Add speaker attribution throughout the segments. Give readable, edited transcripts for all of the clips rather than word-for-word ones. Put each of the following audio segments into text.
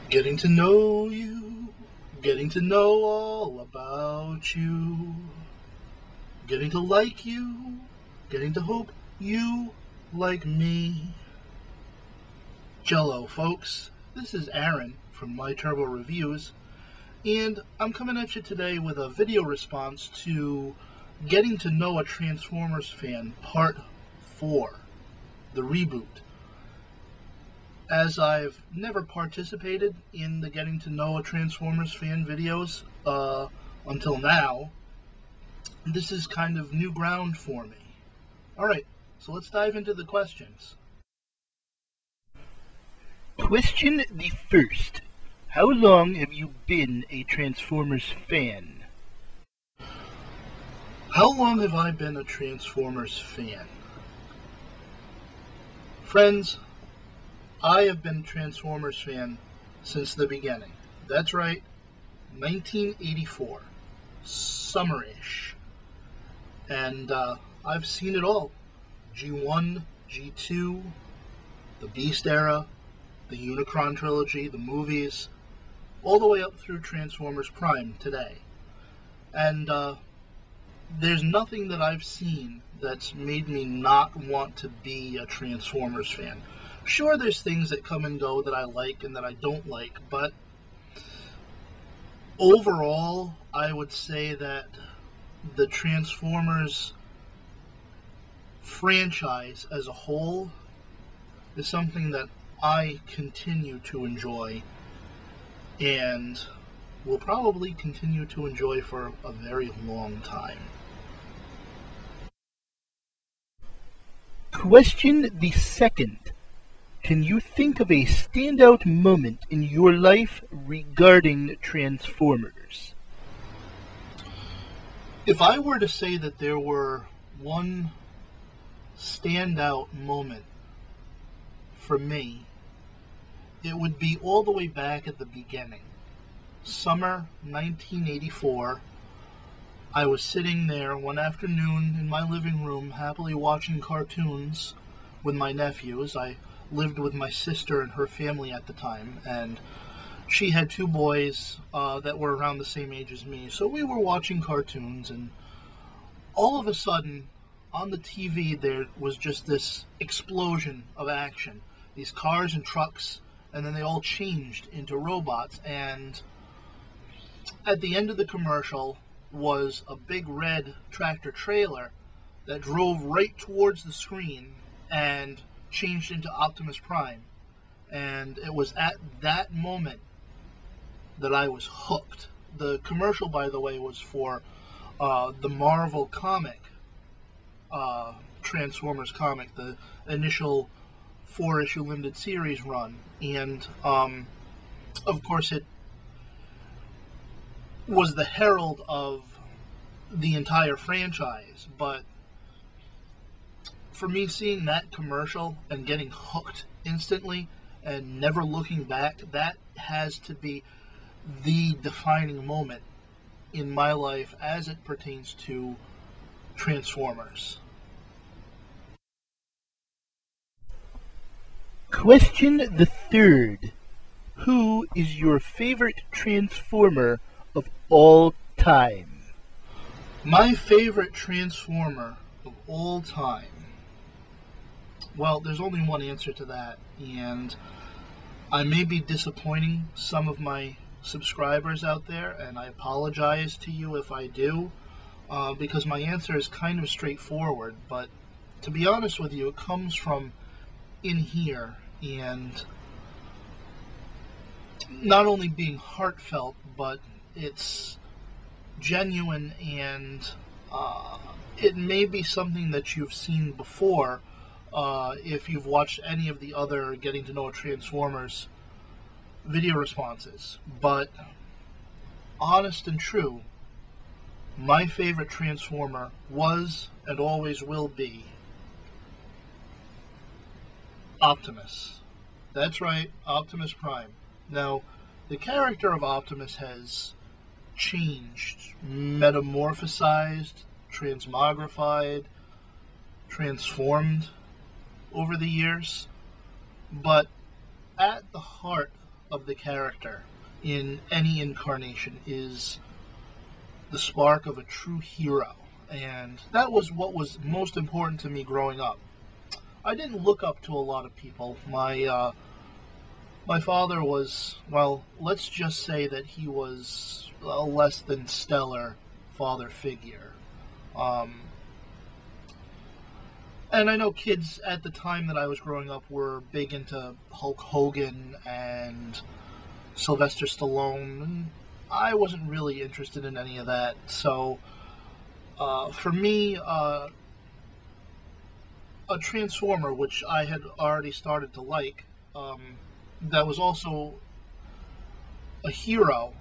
Speaker 1: Getting to know you, getting to know all about you, getting to like you, getting to hope you like me. Jello, folks. This is Aaron from Myturboreviews, and I'm coming at you today with a video response to Getting to Know a Transformers Fan Part 4, the reboot. As I've never participated in the Getting to Know a Transformers Fan videos until now, this is kind of new ground for me. Alright, so let's dive into the questions. Question the first. How long have you been a Transformers fan? How long have I been a Transformers fan? Friends, I have been a Transformers fan since the beginning. That's right, 1984, summerish. And I've seen it all. G1, G2, the Beast era, the Unicron trilogy, the movies, all the way up through Transformers Prime today. And there's nothing that I've seen that's made me not want to be a Transformers fan. Sure, there's things that come and go that I like and that I don't like, but overall, I would say that the Transformers franchise as a whole is something that I continue to enjoy and will probably continue to enjoy for a very long time. Question the second. Can you think of a standout moment in your life regarding Transformers? If I were to say that there were one standout moment for me, it would be all the way back at the beginning. Summer 1984, I was sitting there one afternoon in my living room happily watching cartoons with my nephews. I lived with my sister and her family at the time, and she had two boys that were around the same age as me. So we were watching cartoons, and all of a sudden on the TV there was just this explosion of action. These cars and trucks, and then they all changed into robots, and at the end of the commercial was a big red tractor trailer that drove right towards the screen and changed into Optimus Prime. And it was at that moment that I was hooked. The commercial, by the way, was for the Marvel comic, Transformers comic, the initial 4-issue limited series run. And of course it was the herald of the entire franchise, but for me, seeing that commercial and getting hooked instantly and never looking back, that has to be the defining moment in my life as it pertains to Transformers. Question the third. Who is your favorite Transformer of all time? My favorite Transformer of all time? Well, there's only one answer to that, and I may be disappointing some of my subscribers out there, and I apologize to you if I do, because my answer is kind of straightforward, but to be honest with you, it comes from in here, and not only being heartfelt, but it's genuine, and it may be something that you've seen before if you've watched any of the other Getting to Know a Transformers video responses. But honest and true, my favorite Transformer was and always will be Optimus. That's right, Optimus Prime. Now, the character of Optimus has changed, metamorphosized, transmogrified, transformed over the years, but at the heart of the character in any incarnation is the spark of a true hero. And that was what was most important to me growing up. I didn't look up to a lot of people. My father was, well, let's just say that he was a less than stellar father figure. And I know kids at the time that I was growing up were big into Hulk Hogan and Sylvester Stallone, and I wasn't really interested in any of that. So for me, a Transformer, which I had already started to like, that was also a hero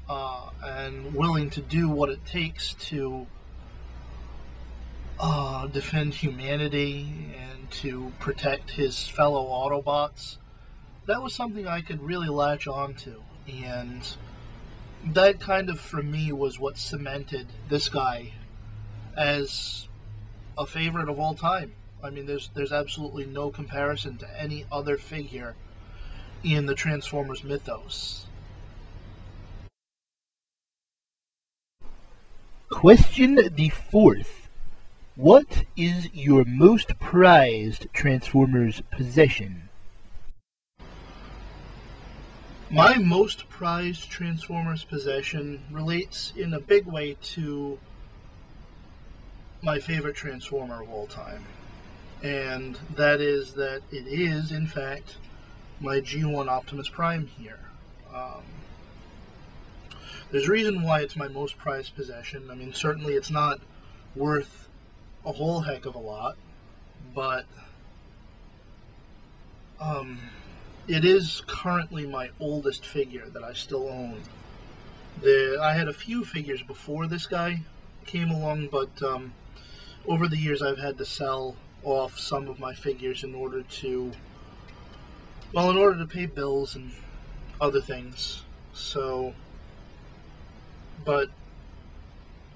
Speaker 1: and willing to do what it takes to defend humanity and to protect his fellow Autobots. That was something I could really latch on to, and that kind of, for me, was what cemented this guy as a favorite of all time. I mean, there's absolutely no comparison to any other figure in the Transformers mythos.
Speaker 2: Question the fourth. What is your most prized Transformers possession?
Speaker 1: My most prized Transformers possession relates in a big way to my favorite Transformer of all time. And that is that it is, in fact, my G1 Optimus Prime here. There's a reason why it's my most prized possession. I mean, certainly it's not worth a whole heck of a lot, but it is currently my oldest figure that I still own. I had a few figures before this guy came along, but over the years I've had to sell off some of my figures in order to pay bills and other things. So, but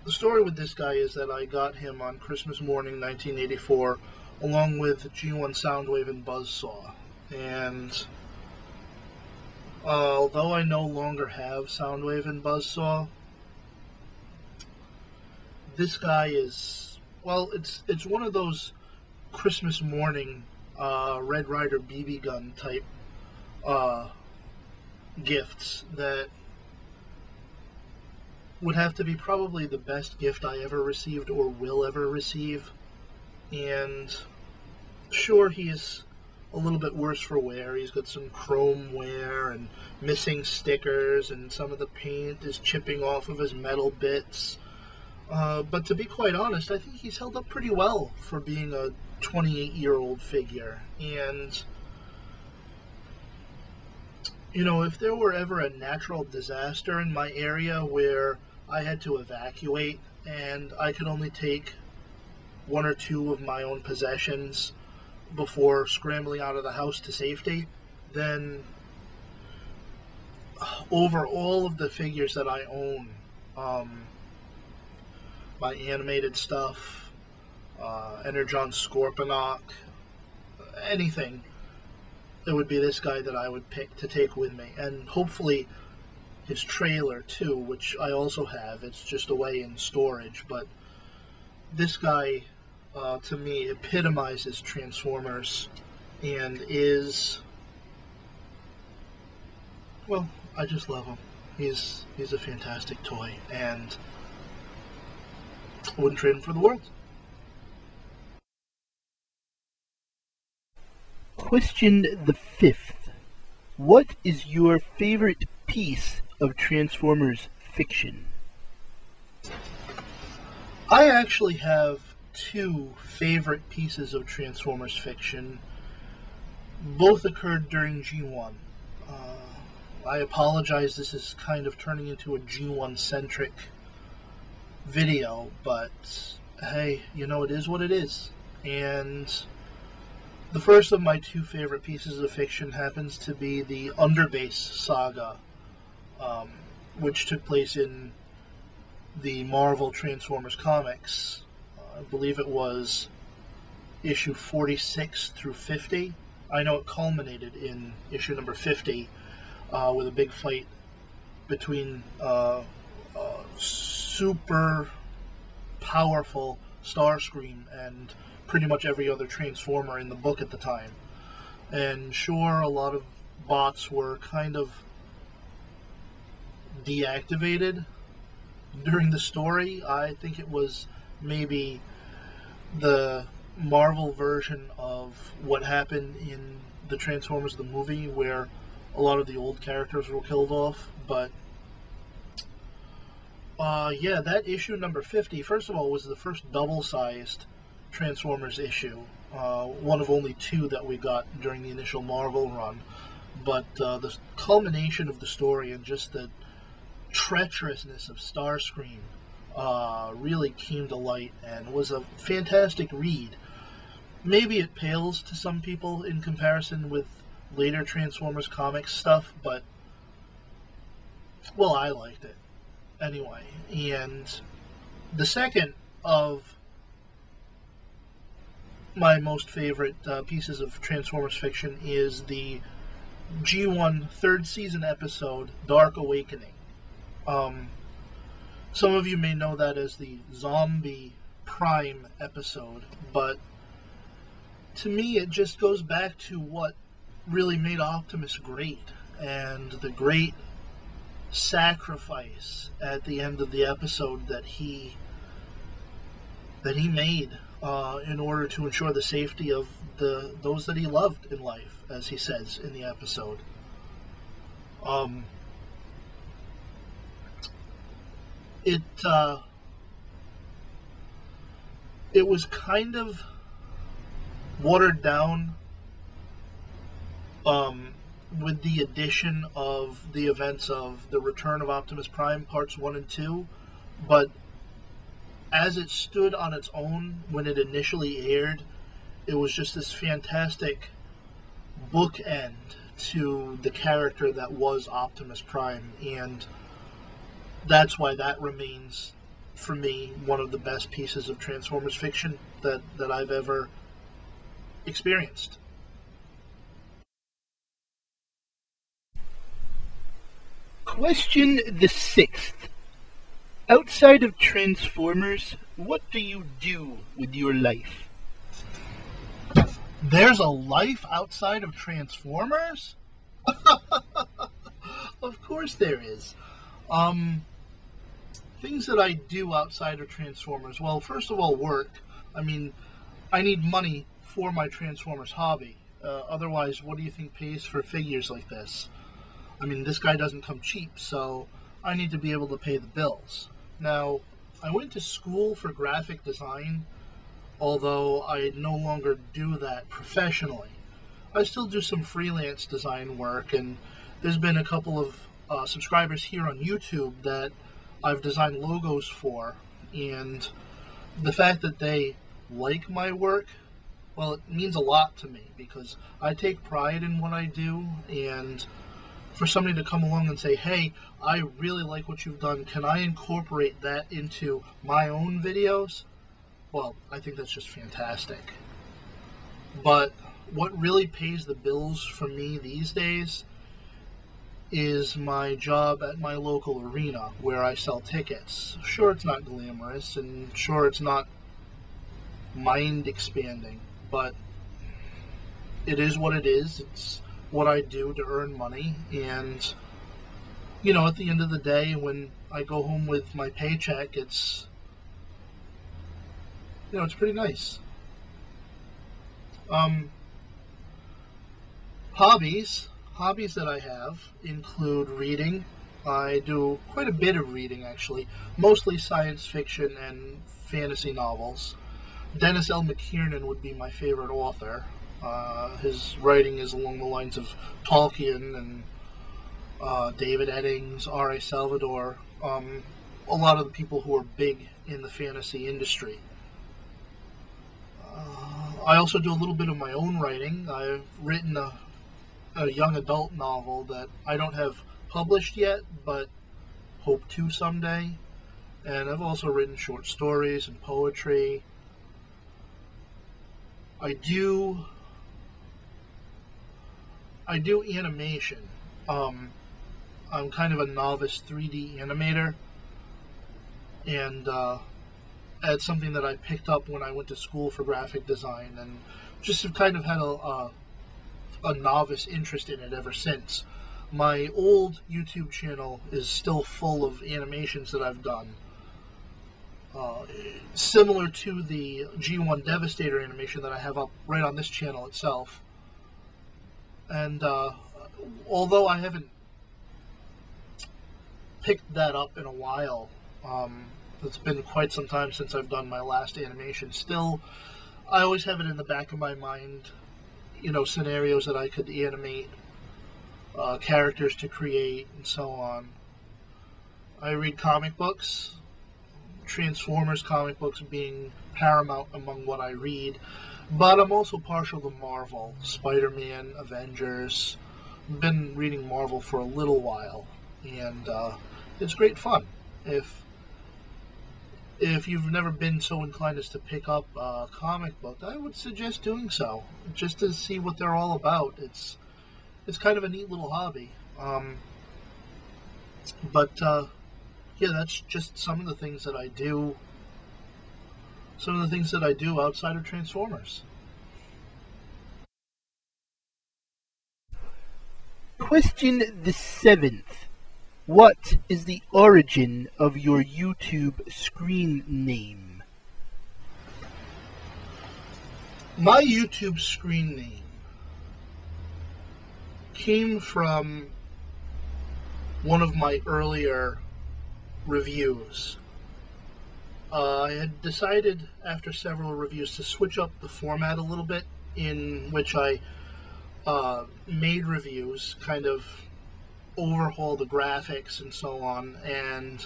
Speaker 1: the story with this guy is that I got him on Christmas morning 1984 along with G1 Soundwave and Buzzsaw. And although I no longer have Soundwave and Buzzsaw, this guy is, well, it's one of those Christmas morning Red Ryder BB gun type gifts that would have to be probably the best gift I ever received or will ever receive. And sure, he's a little bit worse for wear. He's got some chrome wear and missing stickers, and some of the paint is chipping off of his metal bits. But to be quite honest, I think he's held up pretty well for being a 28-year-old figure. And, you know, if there were ever a natural disaster in my area where I had to evacuate and I could only take one or two of my own possessions before scrambling out of the house to safety, then over all of the figures that I own, my animated stuff, Energon Scorponok, anything, it would be this guy that I would pick to take with me. And hopefully his trailer too, which I also have. It's just away in storage, but this guy to me epitomizes Transformers and is, well, I just love him. He's a fantastic toy, and I wouldn't trade him for the world.
Speaker 2: Question the fifth. What is your favorite piece of Transformers fiction?
Speaker 1: I actually have two favorite pieces of Transformers fiction. Both occurred during G1. I apologize, this is kind of turning into a G1-centric video, but hey, you know, it is what it is. And the first of my two favorite pieces of fiction happens to be the Underbase saga, which took place in the Marvel Transformers comics. I believe it was issue 46 through 50. I know it culminated in issue number 50. with a big fight between super powerful Starscream and pretty much every other Transformer in the book at the time. And sure, a lot of bots were kind of deactivated during the story. I think it was maybe the Marvel version of what happened in the Transformers the movie, where a lot of the old characters were killed off. But yeah, that issue number 50, first of all, was the first double-sized Transformers issue, one of only two that we got during the initial Marvel run. But the culmination of the story and just the treacherousness of Starscream really came to light and was a fantastic read. Maybe it pales to some people in comparison with later Transformers comics stuff, but, well, I liked it anyway. And the second of my most favorite pieces of Transformers fiction is the G1 third season episode, Dark Awakening. Some of you may know that as the Zombie Prime episode, but to me it just goes back to what really made Optimus great, and the great sacrifice at the end of the episode that he made in order to ensure the safety of those that he loved in life, as he says in the episode. It was kind of watered down with the addition of the events of the Return of Optimus Prime parts 1 and 2, but as it stood on its own when it initially aired, it was just this fantastic bookend to the character that was Optimus Prime, and that's why that remains, for me, one of the best pieces of Transformers fiction that I've ever experienced.
Speaker 2: Question the 6th. Outside of Transformers, what do you do with your life?
Speaker 1: There's a life outside of Transformers? Of course there is. Things that I do outside of Transformers. Well, first of all, work. I mean, I need money for my Transformers hobby. Otherwise, what do you think pays for figures like this? I mean, this guy doesn't come cheap, so I need to be able to pay the bills. Now, I went to school for graphic design, although I no longer do that professionally. I still do some freelance design work, and there's been a couple of subscribers here on YouTube that I've designed logos for, and the fact that they like my work, well, it means a lot to me, because I take pride in what I do, and for somebody to come along and say, hey, I really like what you've done, can I incorporate that into my own videos? Well, I think that's just fantastic. But what really pays the bills for me these days is my job at my local arena where I sell tickets. Sure, it's not glamorous, and sure, it's not mind expanding, but it is what it is. It's what I do to earn money, and you know, at the end of the day, when I go home with my paycheck, it's, you know, it's pretty nice. Hobbies that I have include reading. I do quite a bit of reading, actually, mostly science fiction and fantasy novels. Dennis L. McKiernan would be my favorite author. His writing is along the lines of Tolkien and David Eddings, R.A. Salvador, a lot of the people who are big in the fantasy industry. I also do a little bit of my own writing. I've written a young adult novel that I don't have published yet, but hope to someday. And I've also written short stories and poetry. I do animation, I'm kind of a novice 3D animator, and it's something that I picked up when I went to school for graphic design, and just have kind of had a novice interest in it ever since. My old YouTube channel is still full of animations that I've done, similar to the G1 Devastator animation that I have up right on this channel itself. And although I haven't picked that up in a while, it's been quite some time since I've done my last animation, still I always have it in the back of my mind, you know, scenarios that I could animate, characters to create, and so on. I read comic books, Transformers comic books being paramount among what I read, but I'm also partial to Marvel, Spider-Man, Avengers. I've been reading Marvel for a little while, and it's great fun. If you've never been so inclined as to pick up a comic book, I would suggest doing so, just to see what they're all about. It's kind of a neat little hobby. Yeah, that's just some of the things that I do. Some of the things that I do outside of Transformers.
Speaker 2: Question the 7th. What is the origin of your YouTube screen name?
Speaker 1: My YouTube screen name came from one of my earlier reviews. I had decided after several reviews to switch up the format a little bit, in which I made reviews, kind of overhaul the graphics and so on. And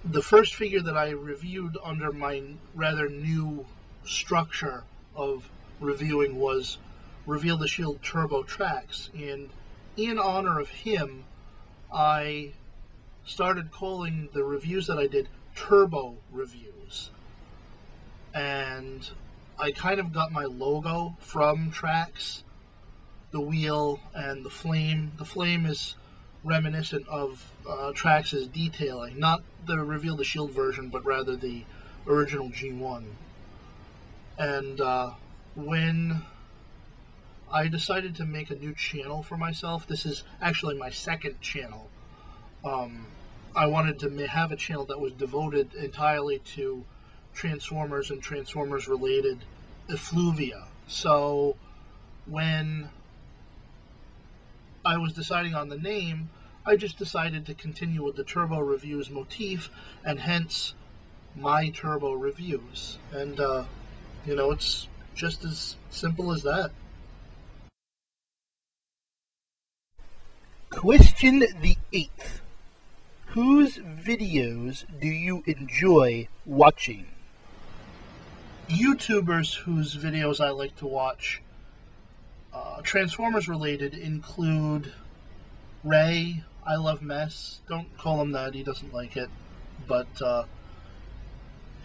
Speaker 1: the first figure that I reviewed under my rather new structure of reviewing was Reveal the Shield Turbo Tracks, and in honor of him, I started calling the reviews that I did Turbo Reviews. And I kind of got my logo from Tracks, the wheel and the flame. The flame is reminiscent of Tracks' detailing, not the Reveal the Shield version, but rather the original G1. And when I decided to make a new channel for myself, this is actually my second channel, I wanted to have a channel that was devoted entirely to Transformers and Transformers related effluvia. So when I was deciding on the name, I just decided to continue with the Turbo Reviews motif, and hence Myturboreviews. And you know, it's just as simple as that.
Speaker 2: Question the 8th. Whose videos do you enjoy watching?
Speaker 1: YouTubers whose videos I like to watch, Transformers related, include Ray, I Love Mess. Don't call him that, he doesn't like it. But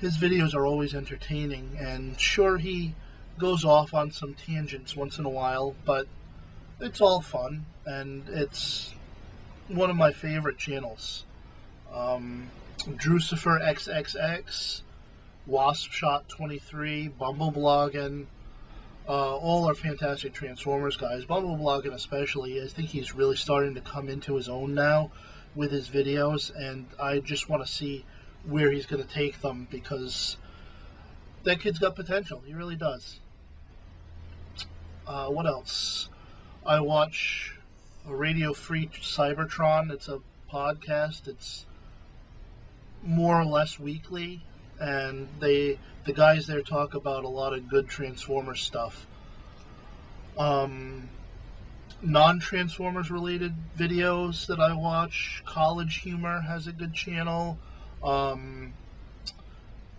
Speaker 1: his videos are always entertaining, and sure, he goes off on some tangents once in a while, but it's all fun, and it's one of my favorite channels. Drucifer XXX, Wasp Shot 23, Bumblebloggin, all are fantastic Transformers guys. Bumblebloggin especially, I think he's really starting to come into his own now with his videos, and I just want to see where he's going to take them, because that kid's got potential. He really does. What else? I watch Radio Free Cybertron. It's a podcast. It's more or less weekly, and the guys there talk about a lot of good Transformers stuff. Non-Transformers related videos that I watch, College Humor has a good channel.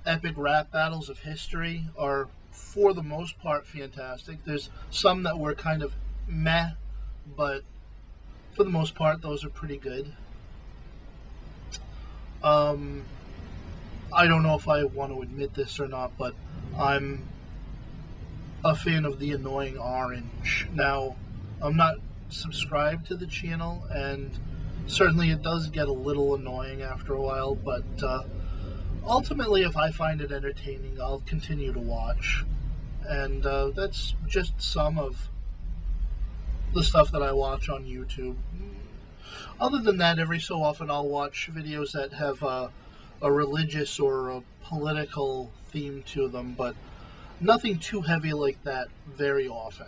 Speaker 1: Epic Rap Battles of History are, for the most part, fantastic. There's some that were kind of meh, but for the most part, those are pretty good. I don't know if I want to admit this or not, but I'm a fan of the Annoying Orange. Now, I'm not subscribe to the channel, and certainly it does get a little annoying after a while, but ultimately if I find it entertaining, I'll continue to watch. And that's just some of the stuff that I watch on YouTube. Other than that, every so often I'll watch videos that have a religious or a political theme to them, but nothing too heavy like that very often.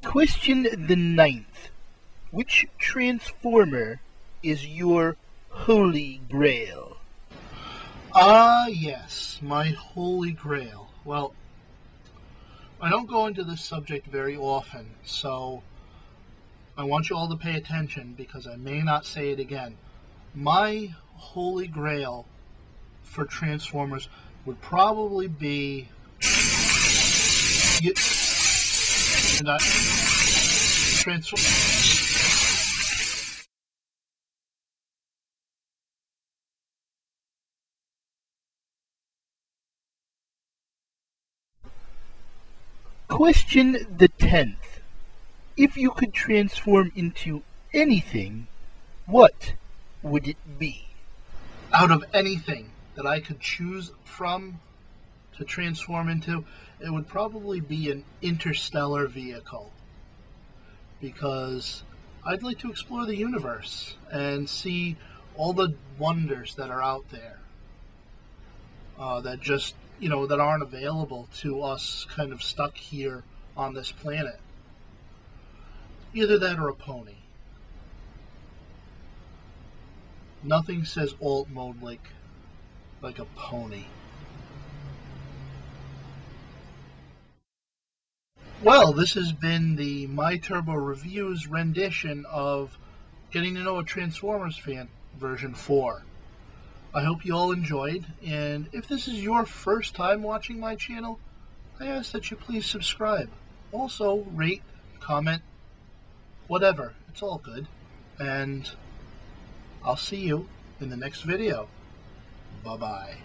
Speaker 2: Question the 9th. Which Transformer is your Holy Grail?
Speaker 1: Ah, yes, my Holy Grail. Well, I don't go into this subject very often, so I want you all to pay attention because I may not say it again. My Holy Grail for Transformers would probably be
Speaker 2: Question the 10th. If you could transform into anything, what would it be?
Speaker 1: Out of anything that I could choose from to transform into, it would probably be an interstellar vehicle, because I'd like to explore the universe and see all the wonders that are out there that just, that aren't available to us kind of stuck here on this planet. Either that or a pony. Nothing says alt mode like a pony. Well, this has been the Myturboreviews rendition of Getting to Know a Transformers Fan version 4. I hope you all enjoyed, and if this is your first time watching my channel, I ask that you please subscribe. Also, rate, comment, whatever. It's all good. And I'll see you in the next video. Bye-bye.